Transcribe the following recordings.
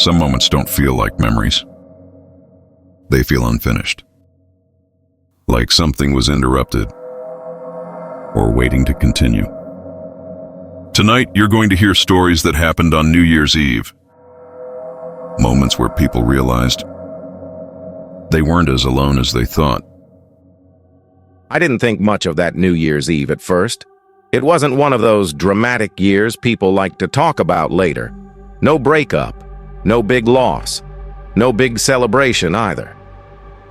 Some moments don't feel like memories. They feel unfinished. Like something was interrupted or waiting to continue. Tonight, you're going to hear stories that happened on New Year's Eve. Moments where people realized they weren't as alone as they thought. I didn't think much of that New Year's Eve at first. It wasn't one of those dramatic years people like to talk about later. No breakup, no big loss, no big celebration either.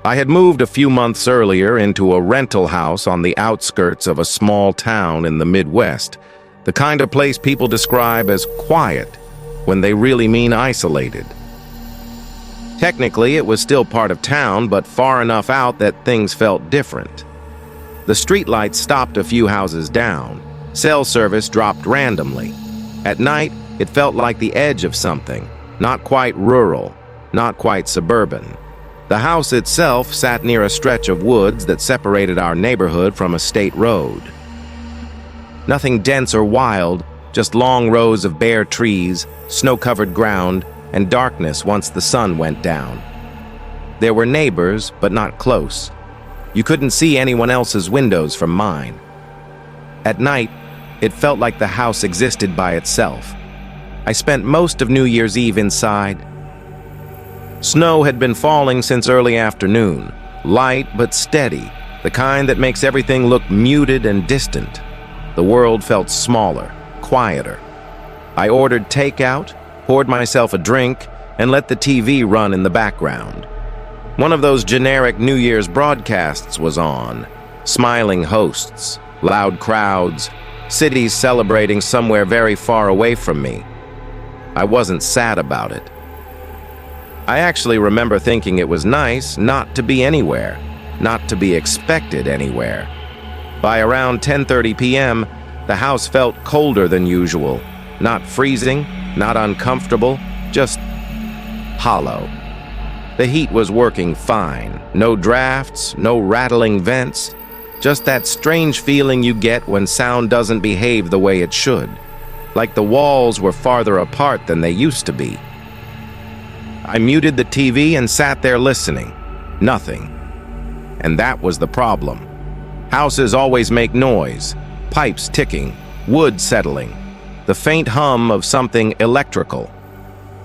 I had moved a few months earlier into a rental house on the outskirts of a small town in the Midwest, the kind of place people describe as quiet when they really mean isolated. Technically, it was still part of town, but far enough out that things felt different. The streetlights stopped a few houses down. Cell service dropped randomly. At night, it felt like the edge of something, not quite rural, not quite suburban. The house itself sat near a stretch of woods that separated our neighborhood from a state road. Nothing dense or wild, just long rows of bare trees, snow-covered ground, and darkness once the sun went down. There were neighbors, but not close. You couldn't see anyone else's windows from mine. At night, it felt like the house existed by itself. I spent most of New Year's Eve inside. Snow had been falling since early afternoon, light but steady, the kind that makes everything look muted and distant. The world felt smaller, quieter. I ordered takeout, poured myself a drink, and let the TV run in the background. One of those generic New Year's broadcasts was on. Smiling hosts, loud crowds, cities celebrating somewhere very far away from me. I wasn't sad about it. I actually remember thinking it was nice not to be anywhere, not to be expected anywhere. By around 10:30 p.m., the house felt colder than usual. Not freezing, not uncomfortable, just hollow. The heat was working fine. No drafts, no rattling vents. Just that strange feeling you get when sound doesn't behave the way it should. Like the walls were farther apart than they used to be. I muted the TV and sat there listening. Nothing. And that was the problem. Houses always make noise. Pipes ticking, wood settling, the faint hum of something electrical.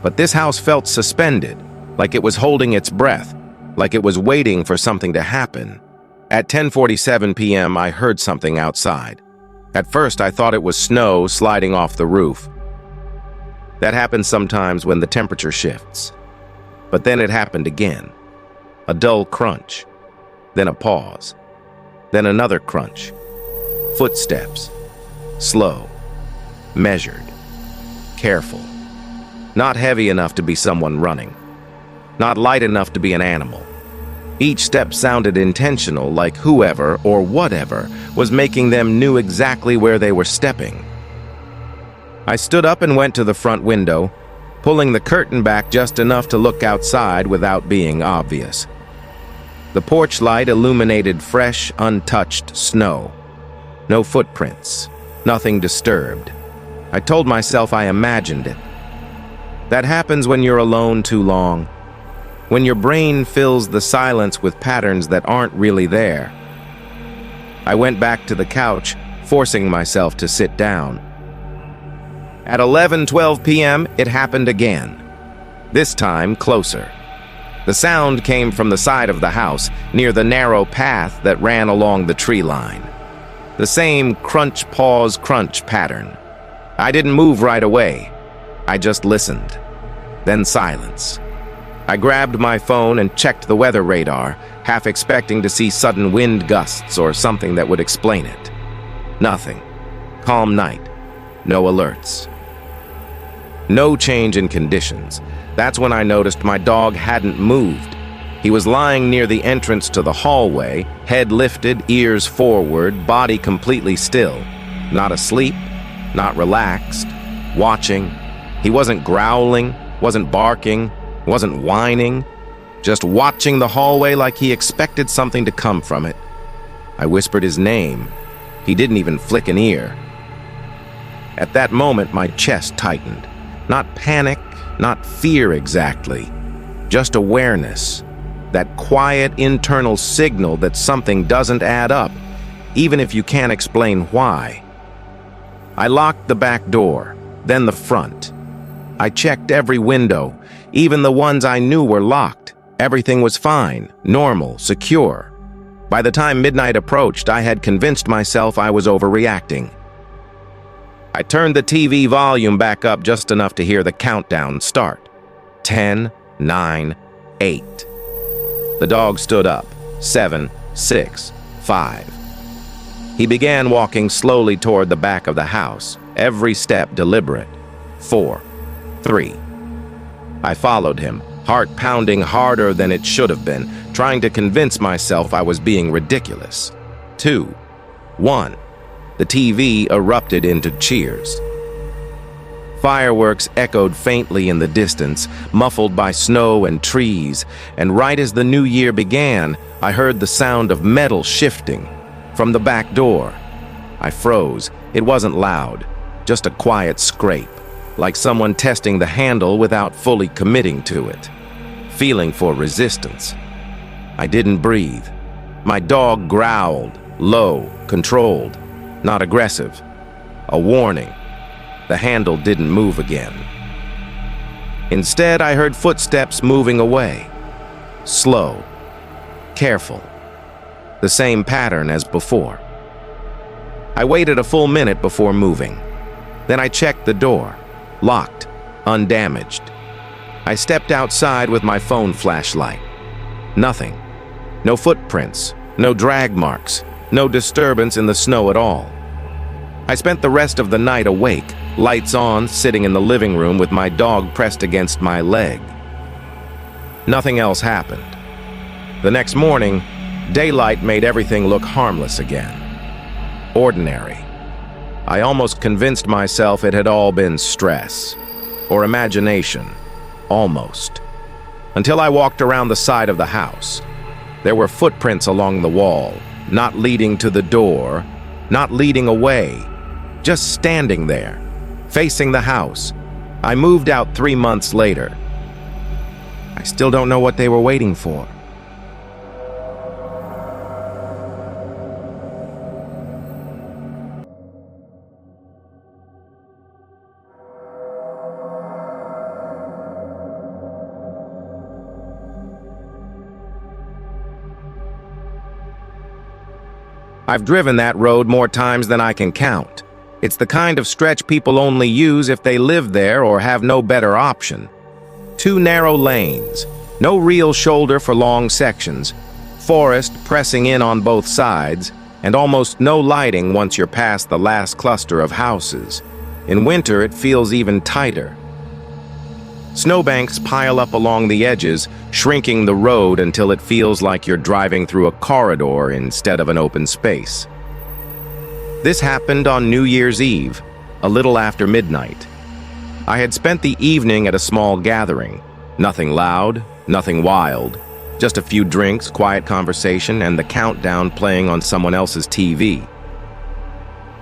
But this house felt suspended, like it was holding its breath, like it was waiting for something to happen. At 10:47 p.m., I heard something outside. At first, I thought it was snow sliding off the roof. That happens sometimes when the temperature shifts. But then it happened again. A dull crunch, then a pause, then another crunch. Footsteps, slow, measured, careful. Not heavy enough to be someone running. Not light enough to be an animal. Each step sounded intentional, like whoever or whatever was making them knew exactly where they were stepping. I stood up and went to the front window, pulling the curtain back just enough to look outside without being obvious. The porch light illuminated fresh, untouched snow. No footprints, nothing disturbed. I told myself I imagined it. That happens when you're alone too long, when your brain fills the silence with patterns that aren't really there. I went back to the couch, forcing myself to sit down. At 11:12 p.m., it happened again. This time, closer. The sound came from the side of the house, near the narrow path that ran along the tree line. The same crunch, pause, crunch pattern. I didn't move right away. I just listened. Then silence. I grabbed my phone and checked the weather radar, half expecting to see sudden wind gusts or something that would explain it. Nothing. Calm night. No alerts. No change in conditions. That's when I noticed my dog hadn't moved. He was lying near the entrance to the hallway, head lifted, ears forward, body completely still. Not asleep, not relaxed, watching. He wasn't growling, wasn't barking, wasn't whining, just watching the hallway like he expected something to come from it. I whispered his name. He didn't even flick an ear. At that moment, my chest tightened. Not panic, Not fear exactly, just awareness. That quiet internal signal that something doesn't add up, even if you can't explain why. I locked the back door, then the front. I checked every window, even the ones I knew were locked. Everything was fine, normal, secure. By the time midnight approached, I had convinced myself I was overreacting. I turned the TV volume back up just enough to hear the countdown start. 10, 9, 8. The dog stood up. 7, 6, 5. He began walking slowly toward the back of the house, every step deliberate. 4, 3. I followed him, heart pounding harder than it should have been, trying to convince myself I was being ridiculous. 2, 1. The TV erupted into cheers. Fireworks echoed faintly in the distance, muffled by snow and trees, and right as the new year began, I heard the sound of metal shifting from the back door. I froze. It wasn't loud, just a quiet scrape, like someone testing the handle without fully committing to it, feeling for resistance. I didn't breathe. My dog growled, low, controlled, not aggressive. A warning. The handle didn't move again. Instead, I heard footsteps moving away. Slow, careful. The same pattern as before. I waited a full minute before moving. Then I checked the door. Locked, undamaged. I stepped outside with my phone flashlight. Nothing. No footprints, no drag marks, no disturbance in the snow at all. I spent the rest of the night awake, lights on, sitting in the living room with my dog pressed against my leg. Nothing else happened. The next morning, daylight made everything look harmless again. Ordinary. I almost convinced myself it had all been stress, or imagination, almost. Until I walked around the side of the house. There were footprints along the wall, not leading to the door, not leading away, just standing there, facing the house. I moved out 3 months later. I still don't know what they were waiting for. I've driven that road more times than I can count. It's the kind of stretch people only use if they live there or have no better option. 2 narrow lanes, no real shoulder for long sections, forest pressing in on both sides, and almost no lighting once you're past the last cluster of houses. In winter, it feels even tighter. Snowbanks pile up along the edges, shrinking the road until it feels like you're driving through a corridor instead of an open space. This happened on New Year's Eve, a little after midnight. I had spent the evening at a small gathering. Nothing loud, nothing wild. Just a few drinks, quiet conversation, and the countdown playing on someone else's TV.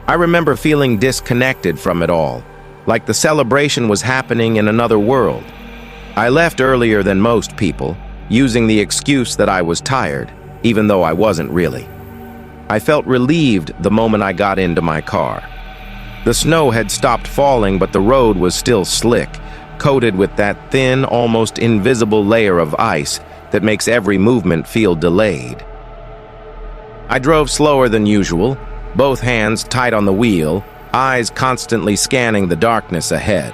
I remember feeling disconnected from it all, like the celebration was happening in another world. I left earlier than most people, using the excuse that I was tired, even though I wasn't really. I felt relieved the moment I got into my car. The snow had stopped falling, but the road was still slick, coated with that thin, almost invisible layer of ice that makes every movement feel delayed. I drove slower than usual, both hands tight on the wheel, eyes constantly scanning the darkness ahead.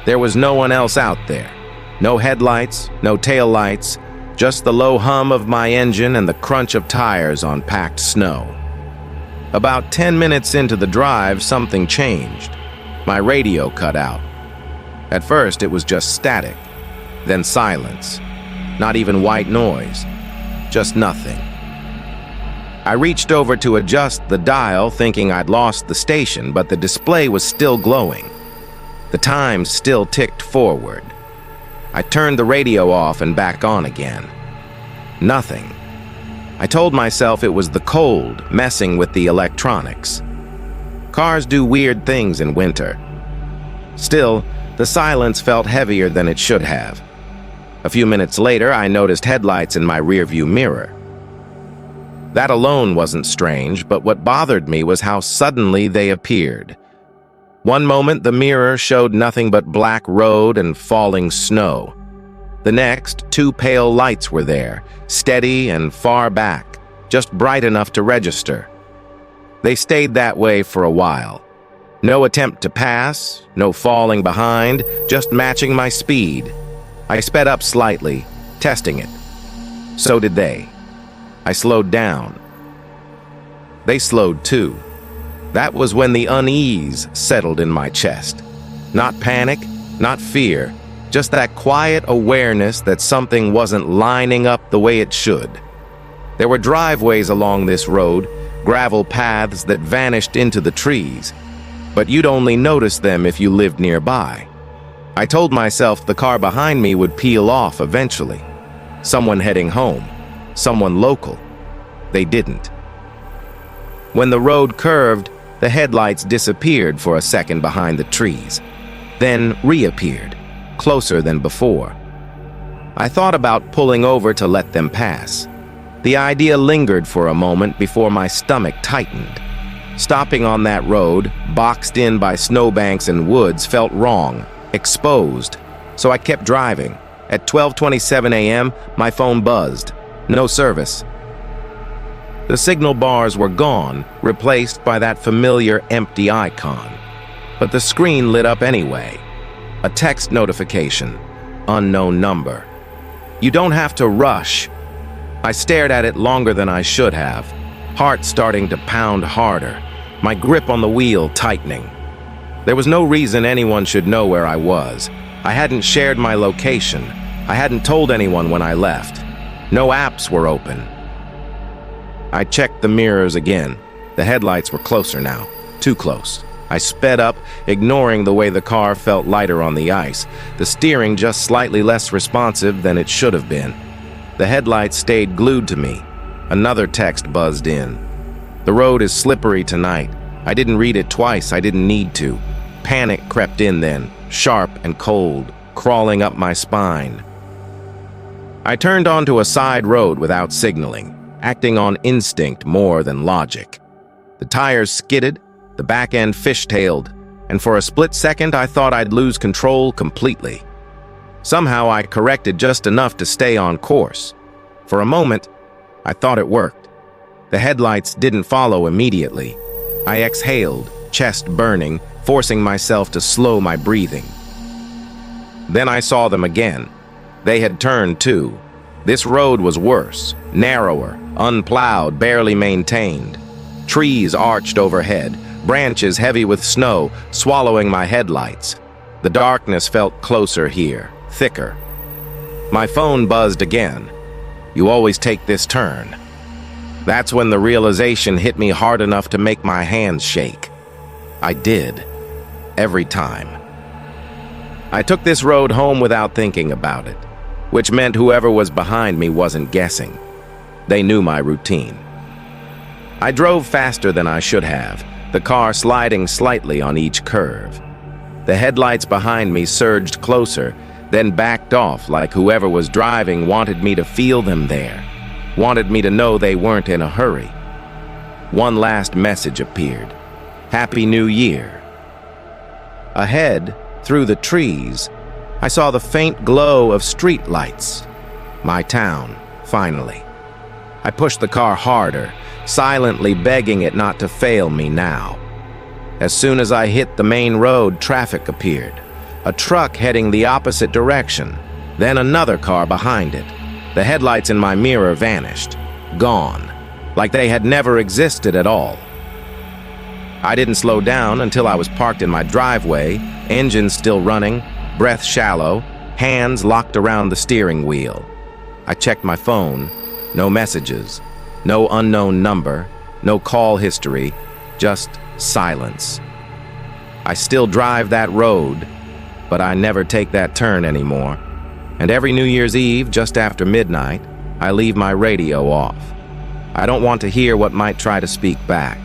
There was no one else out there. No headlights, no taillights, just the low hum of my engine and the crunch of tires on packed snow. About 10 minutes into the drive, something changed. My radio cut out. At first, it was just static, then silence. Not even white noise, just nothing. I reached over to adjust the dial, thinking I'd lost the station, but the display was still glowing. The time still ticked forward. I turned the radio off and back on again. Nothing. I told myself it was the cold messing with the electronics. Cars do weird things in winter. Still, the silence felt heavier than it should have. A few minutes later, I noticed headlights in my rearview mirror. That alone wasn't strange, but what bothered me was how suddenly they appeared. One moment, the mirror showed nothing but black road and falling snow. The next, two pale lights were there, steady and far back, just bright enough to register. They stayed that way for a while. No attempt to pass, no falling behind, just matching my speed. I sped up slightly, testing it. So did they. I slowed down. They slowed too. That was when the unease settled in my chest. Not panic, not fear, just that quiet awareness that something wasn't lining up the way it should. There were driveways along this road, gravel paths that vanished into the trees, but you'd only notice them if you lived nearby. I told myself the car behind me would peel off eventually. Someone heading home, someone local. They didn't. When the road curved, the headlights disappeared for a second behind the trees, then reappeared, closer than before. I thought about pulling over to let them pass. The idea lingered for a moment before my stomach tightened. Stopping on that road, boxed in by snowbanks and woods, felt wrong, exposed, so I kept driving. At 12:27 a.m., my phone buzzed. No service. The signal bars were gone, replaced by that familiar empty icon. But the screen lit up anyway. A text notification. Unknown number. You don't have to rush. I stared at it longer than I should have, heart starting to pound harder, my grip on the wheel tightening. There was no reason anyone should know where I was. I hadn't shared my location. I hadn't told anyone when I left. No apps were open. I checked the mirrors again. The headlights were closer now, too close. I sped up, ignoring the way the car felt lighter on the ice, the steering just slightly less responsive than it should have been. The headlights stayed glued to me. Another text buzzed in. The road is slippery tonight. I didn't read it twice. I didn't need to. Panic crept in then, sharp and cold, crawling up my spine. I turned onto a side road without signaling, acting on instinct more than logic. The tires skidded, the back end fishtailed, and for a split second I thought I'd lose control completely. Somehow I corrected just enough to stay on course. For a moment, I thought it worked. The headlights didn't follow immediately. I exhaled, chest burning, forcing myself to slow my breathing. Then I saw them again. They had turned too. This road was worse, narrower, unplowed, barely maintained. Trees arched overhead, branches heavy with snow, swallowing my headlights. The darkness felt closer here, thicker. My phone buzzed again. You always take this turn. That's when the realization hit me hard enough to make my hands shake. I did. Every time. I took this road home without thinking about it, which meant whoever was behind me wasn't guessing. They knew my routine. I drove faster than I should have, the car sliding slightly on each curve. The headlights behind me surged closer, then backed off like whoever was driving wanted me to feel them there, wanted me to know they weren't in a hurry. One last message appeared. Happy New Year. Ahead, through the trees, I saw the faint glow of street lights. My town, finally. I pushed the car harder, silently begging it not to fail me now. As soon as I hit the main road, traffic appeared. A truck heading the opposite direction, then another car behind it. The headlights in my mirror vanished, gone, like they had never existed at all. I didn't slow down until I was parked in my driveway, engine still running, breath shallow, hands locked around the steering wheel. I checked my phone. No messages, no unknown number, no call history, just silence. I still drive that road, but I never take that turn anymore. And every New Year's Eve, just after midnight, I leave my radio off. I don't want to hear what might try to speak back.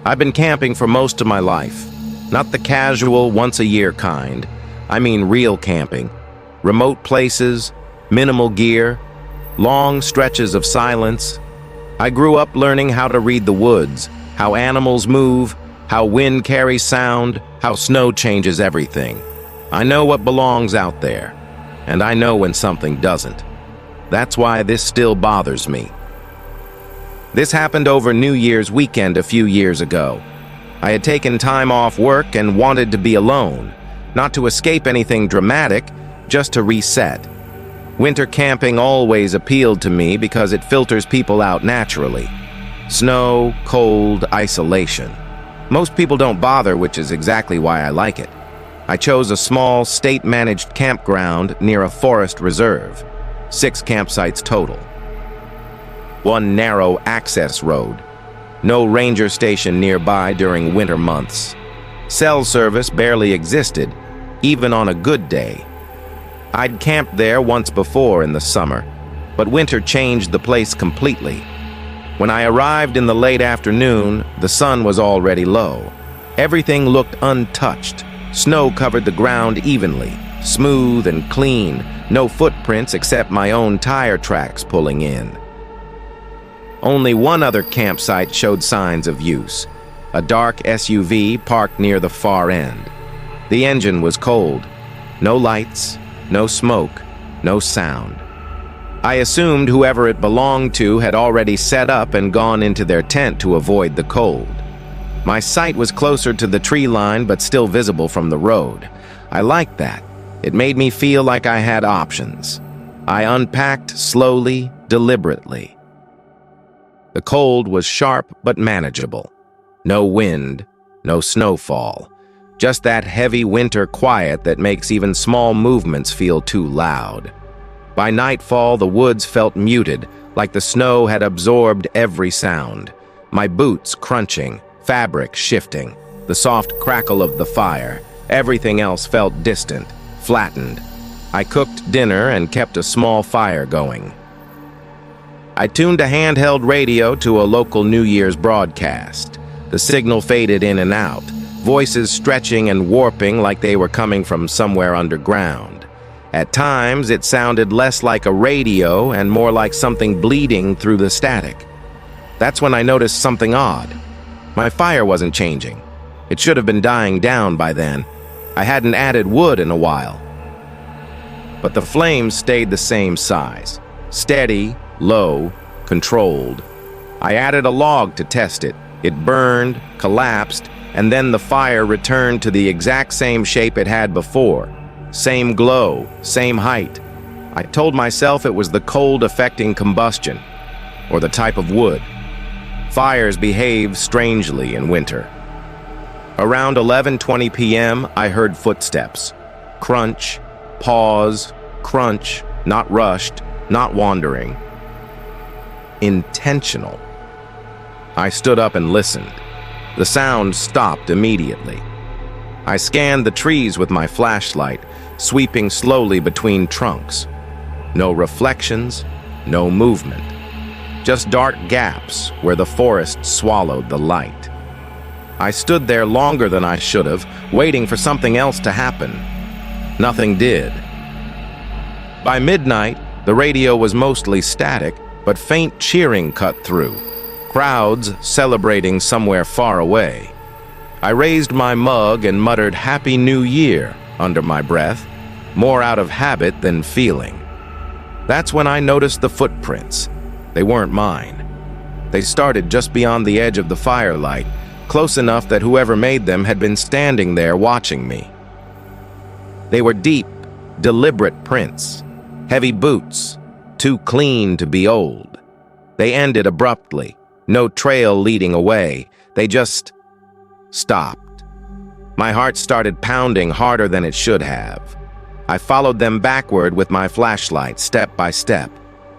I've been camping for most of my life. Not the casual, once-a-year kind. I mean real camping. Remote places, minimal gear, long stretches of silence. I grew up learning how to read the woods, how animals move, how wind carries sound, how snow changes everything. I know what belongs out there, and I know when something doesn't. That's why this still bothers me. This happened over New Year's weekend a few years ago. I had taken time off work and wanted to be alone, not to escape anything dramatic, just to reset. Winter camping always appealed to me because it filters people out naturally. Snow, cold, isolation. Most people don't bother, which is exactly why I like it. I chose a small, state-managed campground near a forest reserve. 6 campsites total. 1 narrow access road. No ranger station nearby during winter months. Cell service barely existed, even on a good day. I'd camped there once before in the summer, but winter changed the place completely. When I arrived in the late afternoon, the sun was already low. Everything looked untouched. Snow covered the ground evenly, smooth and clean, no footprints except my own tire tracks pulling in. Only one other campsite showed signs of use, a dark SUV parked near the far end. The engine was cold. No lights, no smoke, no sound. I assumed whoever it belonged to had already set up and gone into their tent to avoid the cold. My site was closer to the tree line but still visible from the road. I liked that. It made me feel like I had options. I unpacked slowly, deliberately. The cold was sharp but manageable. No wind, no snowfall. Just that heavy winter quiet that makes even small movements feel too loud. By nightfall, the woods felt muted, like the snow had absorbed every sound. My boots crunching, fabric shifting, the soft crackle of the fire. Everything else felt distant, flattened. I cooked dinner and kept a small fire going. I tuned a handheld radio to a local New Year's broadcast. The signal faded in and out, voices stretching and warping like they were coming from somewhere underground. At times, it sounded less like a radio and more like something bleeding through the static. That's when I noticed something odd. My fire wasn't changing. It should have been dying down by then. I hadn't added wood in a while. But the flames stayed the same size. Steady, low, controlled. I added a log to test it. It burned, collapsed, and then the fire returned to the exact same shape it had before. Same glow, same height. I told myself it was the cold affecting combustion, or the type of wood. Fires behave strangely in winter. Around 11:20 p.m., I heard footsteps. Crunch, pause, crunch, not rushed, not wandering. Intentional. I stood up and listened. The sound stopped immediately. I scanned the trees with my flashlight, sweeping slowly between trunks. No reflections, no movement. Just dark gaps where the forest swallowed the light. I stood there longer than I should have, waiting for something else to happen. Nothing did. By midnight, the radio was mostly static, but faint cheering cut through. Crowds celebrating somewhere far away. I raised my mug and muttered "Happy New Year" under my breath, more out of habit than feeling. That's when I noticed the footprints. They weren't mine. They started just beyond the edge of the firelight, close enough that whoever made them had been standing there watching me. They were deep, deliberate prints, heavy boots, too clean to be old. They ended abruptly, no trail leading away. They just stopped. My heart started pounding harder than it should have. I followed them backward with my flashlight, step by step.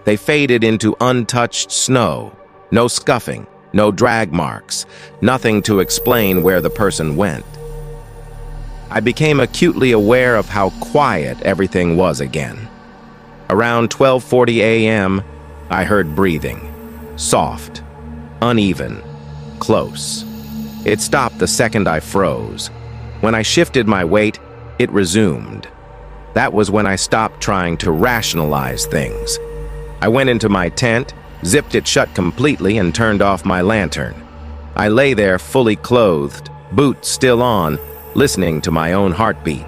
They faded into untouched snow. No scuffing, no drag marks, nothing to explain where the person went. I became acutely aware of how quiet everything was again. Around 12:40 a.m., I heard breathing. Soft, uneven, close. It stopped the second I froze. When I shifted my weight, it resumed. That was when I stopped trying to rationalize things. I went into my tent, zipped it shut completely, and turned off my lantern. I lay there fully clothed, boots still on, listening to my own heartbeat.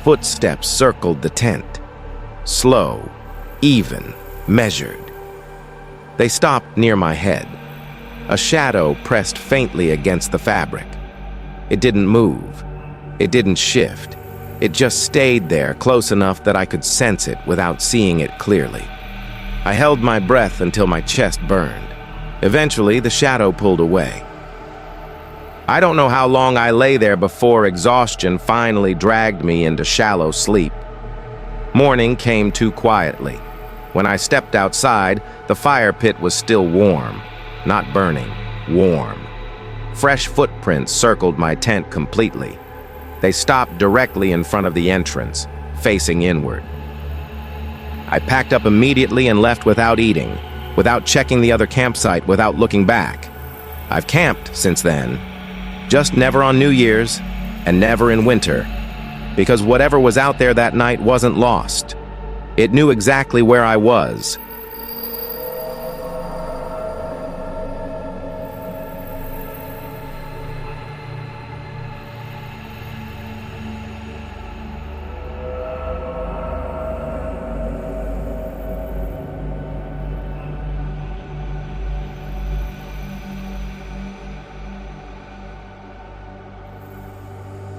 Footsteps circled the tent. Slow, even, measured. They stopped near my head. A shadow pressed faintly against the fabric. It didn't move. It didn't shift. It just stayed there close enough that I could sense it without seeing it clearly. I held my breath until my chest burned. Eventually, the shadow pulled away. I don't know how long I lay there before exhaustion finally dragged me into shallow sleep. Morning came too quietly. When I stepped outside, the fire pit was still warm. Not burning, warm. Fresh footprints circled my tent completely. They stopped directly in front of the entrance, facing inward. I packed up immediately and left without eating, without checking the other campsite, without looking back. I've camped since then, just never on New Year's and never in winter, because whatever was out there that night wasn't lost. It knew exactly where I was.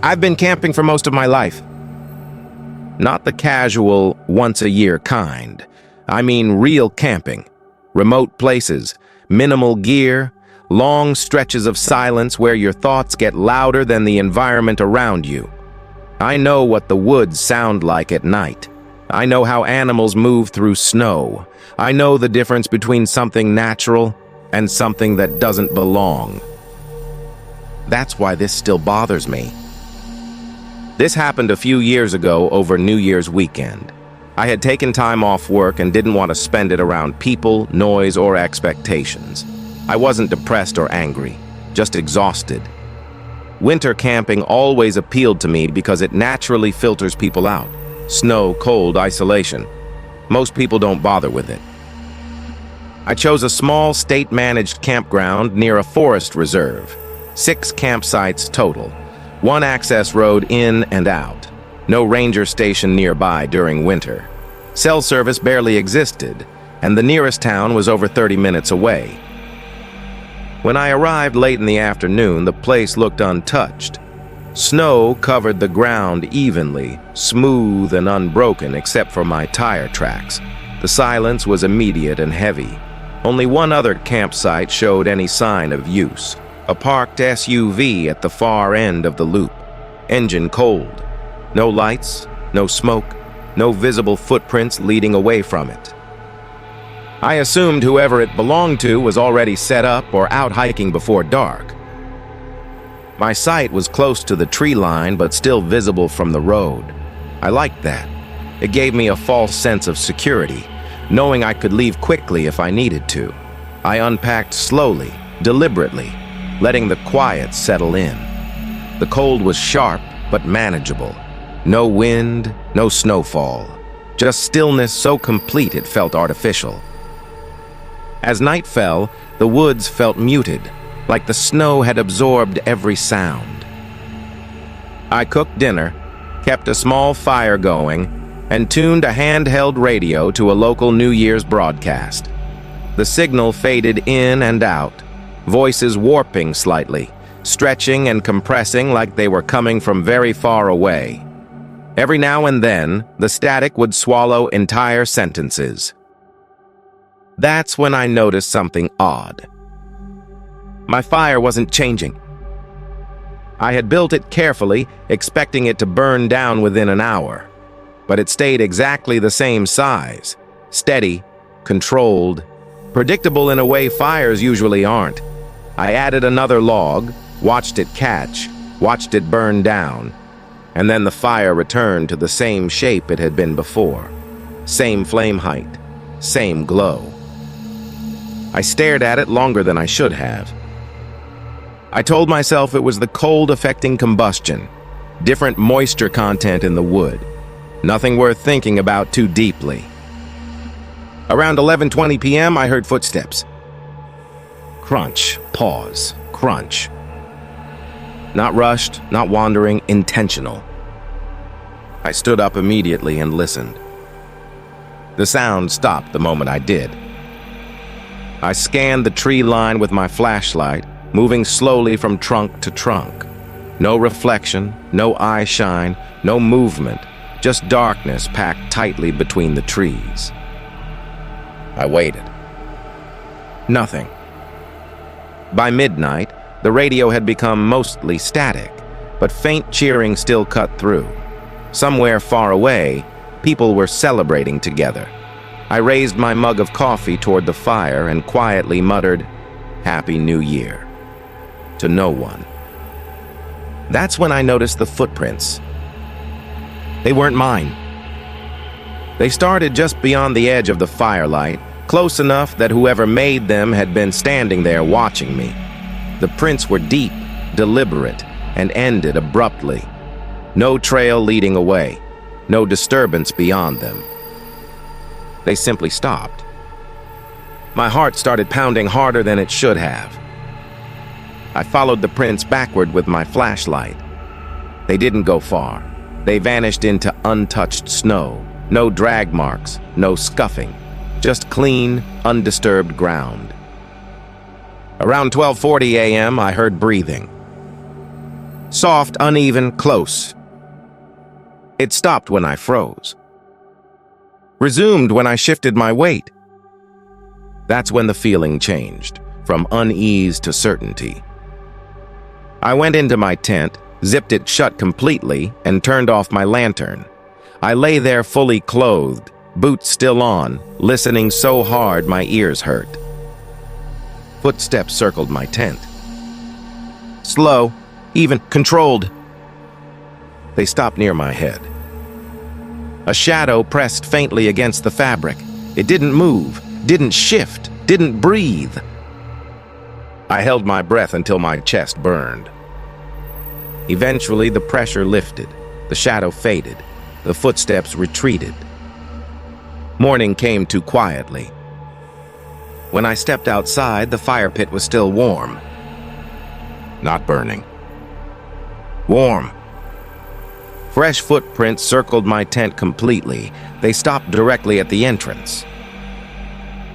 I've been camping for most of my life. Not the casual, once-a-year kind. I mean real camping. Remote places, minimal gear, long stretches of silence where your thoughts get louder than the environment around you. I know what the woods sound like at night. I know how animals move through snow. I know the difference between something natural and something that doesn't belong. That's why this still bothers me. This happened a few years ago over New Year's weekend. I had taken time off work and didn't want to spend it around people, noise, or expectations. I wasn't depressed or angry, just exhausted. Winter camping always appealed to me because it naturally filters people out. Snow, cold, isolation. Most people don't bother with it. I chose a small state-managed campground near a forest reserve. 6 campsites total. 1 access road in and out. No ranger station nearby during winter. Cell service barely existed, and the nearest town was over 30 minutes away. When I arrived late in the afternoon, the place looked untouched. Snow covered the ground evenly, smooth and unbroken except for my tire tracks. The silence was immediate and heavy. Only one other campsite showed any sign of use. A parked SUV at the far end of the loop. Engine cold. No lights, no smoke, no visible footprints leading away from it. I assumed whoever it belonged to was already set up or out hiking before dark. My site was close to the tree line but still visible from the road. I liked that. It gave me a false sense of security, knowing I could leave quickly if I needed to. I unpacked slowly, deliberately, letting the quiet settle in. The cold was sharp but manageable. No wind, no snowfall. Just stillness so complete it felt artificial. As night fell, the woods felt muted, like the snow had absorbed every sound. I cooked dinner, kept a small fire going, and tuned a handheld radio to a local New Year's broadcast. The signal faded in and out, voices warping slightly, stretching and compressing like they were coming from very far away. Every now and then, the static would swallow entire sentences. That's when I noticed something odd. My fire wasn't changing. I had built it carefully, expecting it to burn down within an hour, but it stayed exactly the same size, steady, controlled, predictable in a way fires usually aren't. I added another log, watched it catch, watched it burn down, and then the fire returned to the same shape it had been before. Same flame height, same glow. I stared at it longer than I should have. I told myself it was the cold affecting combustion, different moisture content in the wood. Nothing worth thinking about too deeply. Around 11:20 p.m., I heard footsteps. Crunch, pause, crunch. Not rushed, not wandering, intentional. I stood up immediately and listened. The sound stopped the moment I did. I scanned the tree line with my flashlight, moving slowly from trunk to trunk. No reflection, no eye shine, no movement, just darkness packed tightly between the trees. I waited. Nothing. By midnight, the radio had become mostly static, but faint cheering still cut through. Somewhere far away, people were celebrating together. I raised my mug of coffee toward the fire and quietly muttered, "Happy New Year," to no one. That's when I noticed the footprints. They weren't mine. They started just beyond the edge of the firelight, close enough that whoever made them had been standing there watching me. The prints were deep, deliberate, and ended abruptly. No trail leading away, no disturbance beyond them. They simply stopped. My heart started pounding harder than it should have. I followed the prints backward with my flashlight. They didn't go far. They vanished into untouched snow. No drag marks, no scuffing. Just clean, undisturbed ground. Around 12:40 a.m., I heard breathing. Soft, uneven, close. It stopped when I froze. Resumed when I shifted my weight. That's when the feeling changed, from unease to certainty. I went into my tent, zipped it shut completely, and turned off my lantern. I lay there fully clothed, boots still on, listening so hard my ears hurt. Footsteps circled my tent. Slow, even, controlled. They stopped near my head. A shadow pressed faintly against the fabric. It didn't move, didn't shift, didn't breathe. I held my breath until my chest burned. Eventually, the pressure lifted, the shadow faded, the footsteps retreated. Morning came too quietly. When I stepped outside, the fire pit was still warm. Not burning. Warm. Fresh footprints circled my tent completely. They stopped directly at the entrance.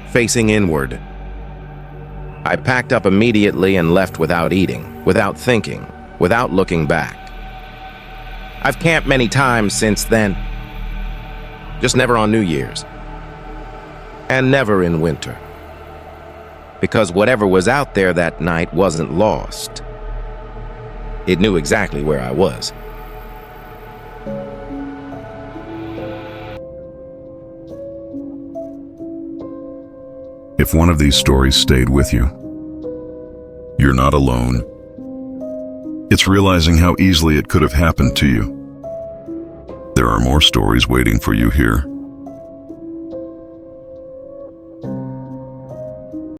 Facing inward. I packed up immediately and left without eating, without thinking, without looking back. I've camped many times since then. Just never on New Year's. And never in winter. Because whatever was out there that night wasn't lost. It knew exactly where I was. If one of these stories stayed with you, you're not alone. It's realizing how easily it could have happened to you. There are more stories waiting for you here.